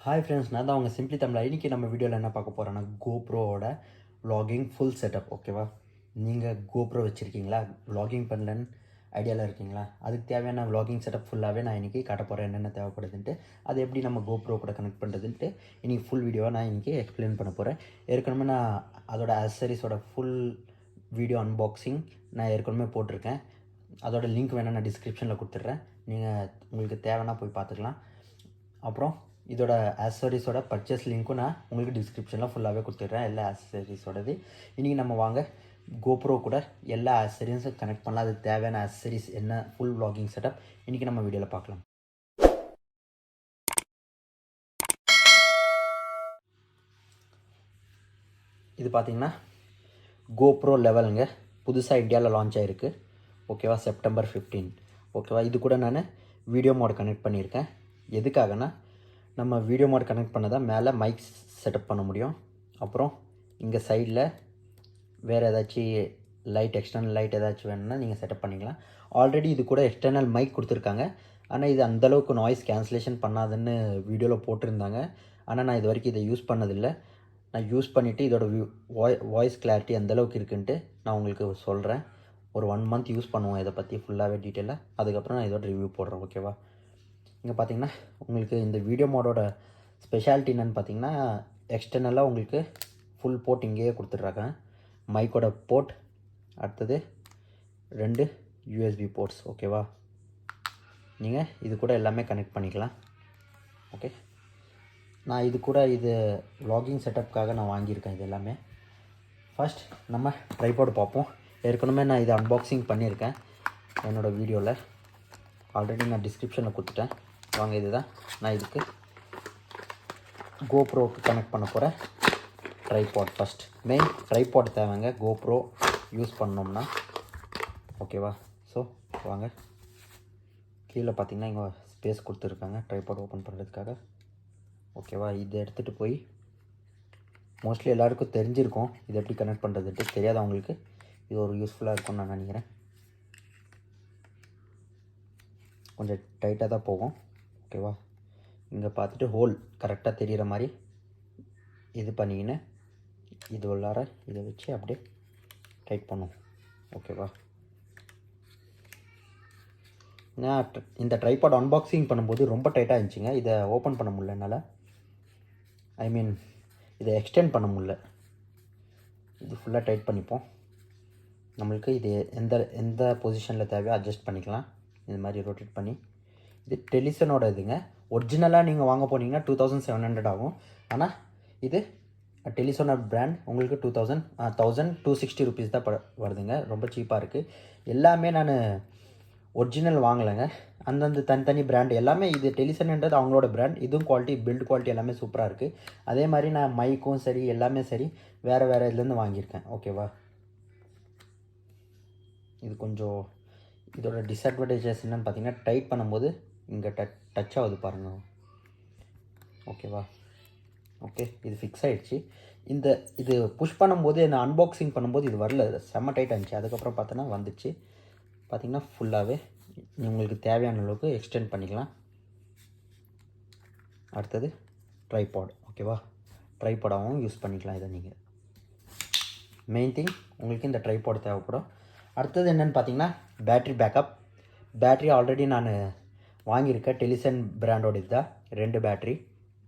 Hi friends, நான் தான் உங்கள் சிம்பிளி தமிழ். இன்றைக்கி நம்ம வீடியோவில் என்ன பார்க்க போகிறோன்னா கோப்ரோவோட vlogging ஃபுல் செட்டப். ஓகேவா? நீங்கள் கோப்ரோ வச்சுருக்கீங்களா, vlogging பண்ணலன்னு ஐடியாவில் இருக்கீங்களா, அதுக்கு தேவையான vlogging செட்டப் ஃபுல்லாகவே நான் இன்றைக்கி காட்ட போகிறேன். என்னென்ன தேவைப்படுதுன்ட்டு, அது எப்படி நம்ம கோப்ரோ கூட கனெக்ட் பண்ணுறதுன்ட்டு இன்றைக்கி ஃபுல் வீடியோவாக நான் இன்றைக்கி எக்ஸ்பிளைன் பண்ண போகிறேன். ஏற்கனவே நான் அதோட ஆக்சசரிஸோட ஃபுல் வீடியோ அன்பாக்சிங் நான் ஏற்கனவே போட்டிருக்கேன். அதோட லிங்க் வேணால் நான் டிஸ்கிரிப்ஷனில் கொடுத்துட்றேன். நீங்கள் உங்களுக்கு தேவைன்னா போய் பார்த்துக்கலாம். அப்புறம் இதோட ஆக்சசரிஸோட பர்ச்சேஸ் லிங்க்கும் நான் உங்களுக்கு டிஸ்கிரிப்ஷனில் ஃபுல்லாகவே கொடுத்துட்றேன், எல்லா ஆக்சசரிஸோடது. இன்றைக்கி நம்ம வாங்க கோப்ரோ கூட எல்லா ஆக்சசரிஸும் கனெக்ட் பண்ணலாம். அதுக்கு தேவையான ஆக்சசரிஸ் என்ன, ஃபுல் vlogging செட்டப் இன்றைக்கி நம்ம வீடியோவில் பார்க்கலாம். இது பார்த்திங்கன்னா GoPro11ங்க, புதுசாக இந்தியாவில் லான்ச் ஆகிருக்கு. ஓகேவா? செப்டம்பர் 15. ஓகேவா? இது கூட நான் வீடியோ மோட் கனெக்ட் பண்ணியிருக்கேன். எதுக்காகனா, நம்ம வீடியோ மோட் கனெக்ட் பண்ணதான் மேலே மைக் செட்டப் பண்ண முடியும். அப்புறம் இங்கே சைடில் வேறு ஏதாச்சும் லைட், எக்ஸ்டர்னல் லைட் ஏதாச்சும் வேணும்னா நீங்கள் செட்டப் பண்ணிக்கலாம். ஆல்ரெடி இது கூட எக்ஸ்டர்னல் மைக் கொடுத்துருக்காங்க. ஆனால் இது அந்தளவுக்கு நாய்ஸ் கேன்சலேஷன் பண்ணாதுன்னு வீடியோவில் போட்டிருந்தாங்க. ஆனால் நான் இது வரைக்கும் இதை யூஸ் பண்ணதில்லை. நான் யூஸ் பண்ணிவிட்டு இதோட வாய்ஸ் கிளாரிட்டி அந்தளவுக்கு இருக்குன்ட்டு நான் உங்களுக்கு சொல்கிறேன். ஒரு 1 month யூஸ் பண்ணுவோம் இதை பற்றி ஃபுல்லாகவே டீட்டெயிலாக. அதுக்கப்புறம் நான் இதோட ரிவ்யூ போடுறேன். ஓகேவா? இங்கே பார்த்தீங்கன்னா உங்களுக்கு இந்த வீடியோ மோடோட ஸ்பெஷாலிட்டி என்னென்னு பார்த்தீங்கன்னா, எக்ஸ்டர்னலாக உங்களுக்கு ஃபுல் போர்ட் இங்கேயே கொடுத்துட்றாங்க. மைக்கோட போர்ட், அடுத்தது 2 USB போர்ட்ஸ். ஓகேவா? நீங்கள் இது கூட எல்லாமே கனெக்ட் பண்ணிக்கலாம். ஓகே, நான் இது கூட இது vlogging செட்டப்புக்காக நான் வாங்கியிருக்கேன். இது எல்லாமே ஃபர்ஸ்ட் நம்ம ட்ரைபாட் பார்ப்போம். ஏற்கனவே நான் இதை அன்பாக்சிங் பண்ணியிருக்கேன் என்னோடய வீடியோவில். ஆல்ரெடி நான் டிஸ்கிரிப்ஷனில் கொடுத்துட்டேன். வாங்க, இதுதான் நான் இதுக்கு கோப்ரோவுக்கு கனெக்ட் பண்ண போகிறேன் ட்ரைபாட். ஃபஸ்ட் மெயின் ட்ரைபாட் தேவைங்க கோப்ரோ யூஸ் பண்ணோம்னா. ஓகேவா? ஸோ வாங்க, கீழே பார்த்தீங்கன்னா இங்கே ஸ்பேஸ் கொடுத்துருக்காங்க ட்ரைபாட் ஓப்பன் பண்ணுறதுக்காக. ஓகேவா? இதை எடுத்துகிட்டு போய், மோஸ்ட்லி எல்லாேருக்கும் தெரிஞ்சிருக்கும் இது எப்படி கனெக்ட் பண்ணுறதுட்டு. தெரியாதவங்களுக்கு இது ஒரு யூஸ்ஃபுல்லாக இருக்கும்னு நான் நினைக்கிறேன். கொஞ்சம் டைட்டாக தான் போகும். ஓகேவா? இங்கே பார்த்துட்டு ஹோல் கரெக்டாக தெரிகிற மாதிரி இது பண்ணிக்கின்னு இது உள்ளார இதை வச்சு அப்படியே டைட் பண்ணும். ஓகேவா? நான் இந்த ட்ரைபாட் அன்பாக்சிங் பண்ணும்போது ரொம்ப டைட்டாக இருந்துச்சுங்க. இதை ஓப்பன் பண்ண முடியல என்னால். ஐ மீன் இதை எக்ஸ்டெண்ட் பண்ண முடியல. இது ஃபுல்லாக டைட் பண்ணிப்போம். நம்மளுக்கு இது எந்த எந்த பொசிஷனில் தேவையோ அட்ஜஸ்ட் பண்ணிக்கலாம். இது மாதிரி ரொட்டேட் பண்ணி. இது டெலிசனோட இதுங்க. ஒரிஜினலாக நீங்கள் வாங்க போனீங்கன்னா 2700 ஆகும். ஆனால் இது டெலிசனோட பிராண்ட் உங்களுக்கு 1260 rupees தான் வருதுங்க. ரொம்ப சீப்பாக இருக்குது. எல்லாமே நான் ஒரிஜினல் வாங்கலைங்க, அந்தந்த தனித்தனி பிராண்ட் எல்லாமே. இது டெலிசன்ன்றது அவங்களோட பிராண்ட். இதுவும் குவாலிட்டி, பில்ட் குவாலிட்டி எல்லாமே சூப்பராக இருக்குது. அதே மாதிரி நான் மைக்கும் சரி, எல்லாமே சரி, வேறு வேறு இதுலேருந்து வாங்கியிருக்கேன். ஓகேவா? இது கொஞ்சம் இதோட டிஸ்அட்வான்டேஜஸ் என்னென்னு பார்த்தீங்கன்னா, டைட் பண்ணும்போது இங்கே டச் ஆகுது பாருங்கள். ஓகேவா? ஓகே, இது ஃபிக்ஸ் ஆகிடுச்சு. இது புஷ் பண்ணும்போது, நான் அன்பாக்சிங் பண்ணும்போது இது வரல, செம்ம டைட் ஆகிடுச்சு. அதுக்கப்புறம் பார்த்தோன்னா வந்துச்சு. பார்த்திங்கன்னா ஃபுல்லாகவே உங்களுக்கு தேவையான அளவுக்கு எக்ஸ்டெண்ட் பண்ணிக்கலாம். அடுத்தது ட்ரைபாட். ஓகேவா? ட்ரைபாடாகவும் யூஸ் பண்ணிக்கலாம் இதை நீங்கள். மெயின் திங் உங்களுக்கு இந்த ட்ரைபாட் தேவைப்படும். அடுத்தது என்னென்னு பார்த்தீங்கன்னா, பேட்ரி பேக்கப். பேட்ரி ஆல்ரெடி நான் வாங்கியிருக்கேன். டெலிசன் பிராண்டோட இதுதான் 2 பேட்ரி.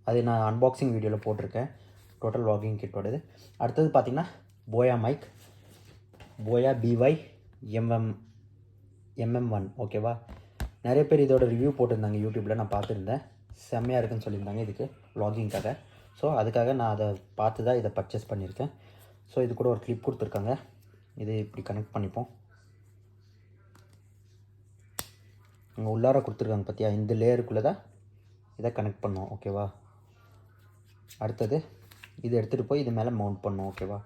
அது நான் அன்பாக்சிங் வீடியோவில் போட்டிருக்கேன், டோட்டல் vlogging கிட்டோடது. அடுத்தது பார்த்திங்கன்னா போயா மைக், போயா BY MM1. ஓகேவா? நிறைய பேர் இதோட ரிவ்யூ போட்டிருந்தாங்க யூடியூப்பில், நான் பார்த்துருந்தேன். செம்மையாக இருக்குன்னு சொல்லியிருந்தாங்க இதுக்கு vloggingக்காக. ஸோ அதுக்காக நான் அதை பார்த்து தான் இதை பர்ச்சேஸ் பண்ணியிருக்கேன். ஸோ இது கூட ஒரு கிளிப் கொடுத்துருக்காங்க. இது இப்படி கனெக்ட் பண்ணிப்போம். இங்கே உள்ளார கொடுத்துருக்காங்க பார்த்தியா, இந்த லேயருக்குள்ளே தான் இதை கனெக்ட் பண்ணுவோம். ஓகேவா? அடுத்தது இதை எடுத்துகிட்டு போய் இது மேலே மவுண்ட் பண்ணுவோம். ஓகேவா?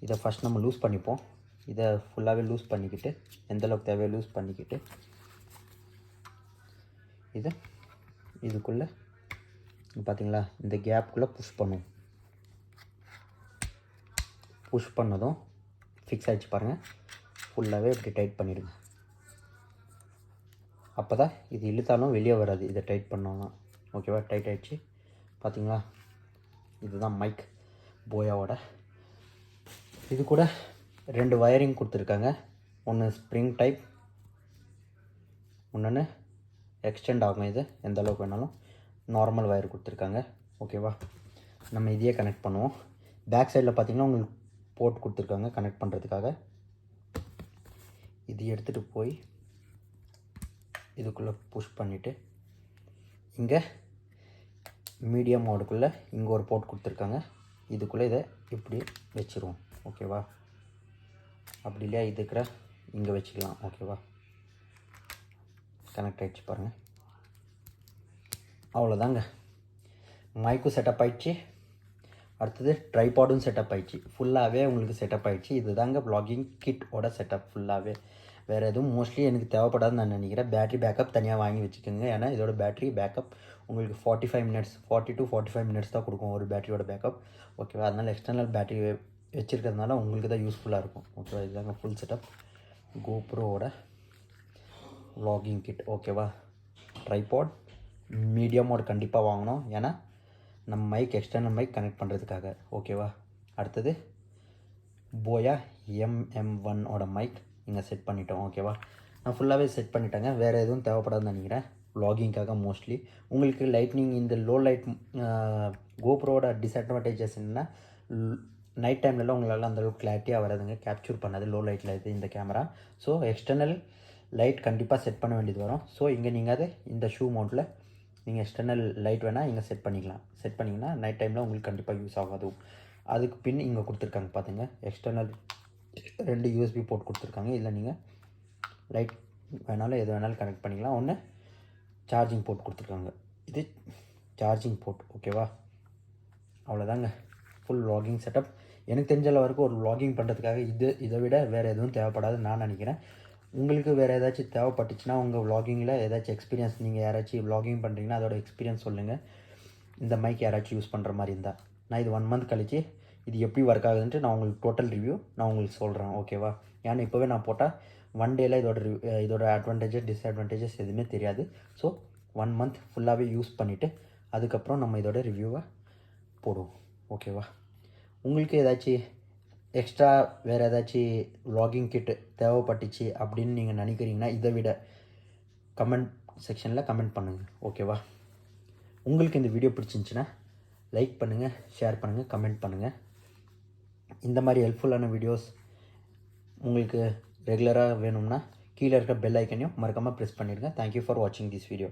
இதை ஃபஸ்ட் நம்ம லூஸ் பண்ணிப்போம். இதை ஃபுல்லாகவே லூஸ் பண்ணிக்கிட்டு, எந்தளவுக்கு தேவையோ லூஸ் பண்ணிக்கிட்டு, இதுக்குள்ளே பார்த்திங்களா, இந்த கேப்புக்குள்ளே புஷ் பண்ணுவோம். புஷ் பண்ணதும் ஃபிக்ஸ் ஆகிடுச்சு பாருங்கள். ஃபுல்லாகவே இப்படி டைட் பண்ணிவிடுங்க. அப்போ தான் இது இழுத்தாலும் வெளியே வராது, இதை டைட் பண்ணோம்னா. ஓகேவா? டைட் ஆகிடுச்சு. பார்த்தீங்களா, இதுதான் மைக் போயாவோட. இது கூட 2 வயரிங் கொடுத்துருக்காங்க. ஒன்று ஸ்ப்ரிங் டைப், இன்னொன்று எக்ஸ்டெண்ட் ஆகும். இது எந்த அளவுக்கு வேணாலும். நார்மல் வயர் கொடுத்துருக்காங்க. ஓகேவா, நம்ம இதையே கனெக்ட் பண்ணுவோம். பேக் சைடில் பார்த்தீங்கன்னா உங்களுக்கு போர்ட் கொடுத்துருக்காங்க கனெக்ட் பண்ணுறதுக்காக. இது எடுத்துகிட்டு போய் இதுக்குள்ளே புஷ் பண்ணிவிட்டு இங்கே மீடியம் மோடுக்குள்ளே இங்கே ஒரு போர்ட் கொடுத்துருக்காங்க. இதுக்குள்ளே இதை இப்படி வச்சுருவோம். ஓகேவா, அப்படி இல்லையா இதுக்குற இங்கே வச்சுக்கலாம். ஓகேவா, கனெக்ட் ஆகிடுச்சு பாருங்கள். அவ்வளோதாங்க, மைக்கும் செட்டப் ஆகிடுச்சு. அடுத்தது ட்ரைபாடும் செட்டப் ஆகிடுச்சு. ஃபுல்லாகவே உங்களுக்கு செட்டப் ஆகிடுச்சு. இது தாங்க வ்ளாகிங் கிட்டோட செட்டப் ஃபுல்லாகவே. வேறு எதுவும் மோஸ்ட்லி எனக்கு தேவைப்படாதுன்னு நான் நினைக்கிறேன். பேட்ரி பேக்கப் தனியாக வாங்கி வச்சுக்கோங்க. ஏன்னா இதோட பேட்ரி பேக்கப் உங்களுக்கு 40 to 45 மினிட்ஸ் தான் கொடுக்கும் ஒரு பேட்டரியோட பேக்கப். ஓகேவா, அதனால் எக்ஸ்டர்னல் பேட்டரி வச்சுருக்கிறதுனால உங்களுக்கு தான் யூஸ்ஃபுல்லாக இருக்கும். ஓகேவா, இதுதாங்க ஃபுல் செட்டப் கோப்ரோவோட வ்ளாகிங் கிட். ஓகேவா, ட்ரைபாட் மீடியம் மோட் கண்டிப்பாக வாங்கணும். ஏன்னா நம்ம மைக் எக்ஸ்டர்னல் மைக் கனெக்ட் பண்ணுறதுக்காக. ஓகேவா, அடுத்தது போயா MM1ஓட மைக் இங்கே செட் பண்ணிட்டோம். ஓகேவா, நான் ஃபுல்லாகவே செட் பண்ணிட்டேங்க. வேறு எதுவும் தேவைப்படாதுன்னு நினைக்கிறேன் வ்ளாகிங்காக. மோஸ்ட்லி உங்களுக்கு லைட்னிங் இந்த லோ லைட் கோப்ரோட டிஸ்அட்வான்டேஜஸ் என்னென்னா நைட் டைம்லலாம் உங்களால் அந்தளவுக்கு கிளாரிட்டியாக வராதுங்க, கேப்சர் பண்ணாது லோ லைட்டில் இது இந்த கேமரா. ஸோ எக்ஸ்டர்னல் லைட் கண்டிப்பாக செட் பண்ண வேண்டியது வரும். ஸோ இங்கே நீங்கள் அது இந்த ஷூ மவுண்டில் நீங்கள் எக்ஸ்டர்னல் லைட் வேணால் இங்கே செட் பண்ணிக்கலாம். செட் பண்ணிங்கன்னா நைட் டைமில் உங்களுக்கு கண்டிப்பாக யூஸ் ஆகாது. அதுக்கு பின் இங்கே கொடுத்துருக்காங்க பார்த்துங்க, எக்ஸ்டர்னல் 2 USB போர்ட் கொடுத்துருக்காங்க. இல்லை நீங்கள் லைட் வேணாலும் எது வேணாலும் கனெக்ட் பண்ணிக்கலாம். ஒன்று சார்ஜிங் போர்ட் கொடுத்துருக்காங்க. இது சார்ஜிங் போர்ட். ஓகேவா, அவ்வளோதாங்க ஃபுல் வ்ளாகிங் செட்டப். எனக்கு தெரிஞ்ச வரைக்கும் ஒரு வ்ளாகிங் பண்ணுறதுக்காக இதை விட வேறு எதுவும் தேவைப்படாதுன்னு நான் நினைக்கிறேன். உங்களுக்கு வேறு ஏதாச்சும் தேவைப்பட்டுச்சுன்னா உங்கள் வ்ளாகிங்கில் ஏதாச்சும் எக்ஸ்பீரியன்ஸ், நீங்கள் யாராச்சும் வ்ளாகிங் பண்ணுறீங்கன்னா அதோட எக்ஸ்பீரியன்ஸ் சொல்லுங்கள். இந்த மைக் யாராச்சும் யூஸ் பண்ணுற மாதிரி இருந்தால் நான் இது 1 மந்த் கழிச்சு இது எப்படி ஒர்க் ஆகுதுன்ட்டு நான் உங்களுக்கு டோட்டல் ரிவ்யூ நான் உங்களுக்கு சொல்கிறேன். ஓகேவா, ஏன்னா இப்போவே நான் போட்டால் 1 டேயில் இதோட அட்வான்டேஜஸ் டிஸ்அட்வான்டேஜஸ் எதுவுமே தெரியாது. ஸோ 1 மந்த் ஃபுல்லாகவே யூஸ் பண்ணிவிட்டு அதுக்கப்புறம் நம்ம இதோட ரிவ்யூவை போடுவோம். ஓகேவா, உங்களுக்கு ஏதாச்சும் எக்ஸ்ட்ரா வேறு ஏதாச்சும் வ்ளாகிங் கிட் தேவைப்பட்டுச்சு அப்படின்னு நீங்கள் நினைக்கிறீங்கன்னா இதை விட கமெண்ட் செக்ஷனில் கமெண்ட் பண்ணுங்கள். ஓகேவா, உங்களுக்கு இந்த வீடியோ பிடிச்சிருந்துச்சின்னா லைக் பண்ணுங்கள், ஷேர் பண்ணுங்கள், கமெண்ட் பண்ணுங்கள். இந்த மாதிரி ஹெல்ப்ஃபுல்லான வீடியோஸ் உங்களுக்கு ரெகுலராக வேணும்னா கீழே இருக்க பெல் ஐக்கனையும் மறக்காமல் ப்ரெஸ் பண்ணிடுங்க. தேங்க்யூ ஃபார் வாட்சிங் திஸ் வீடியோ.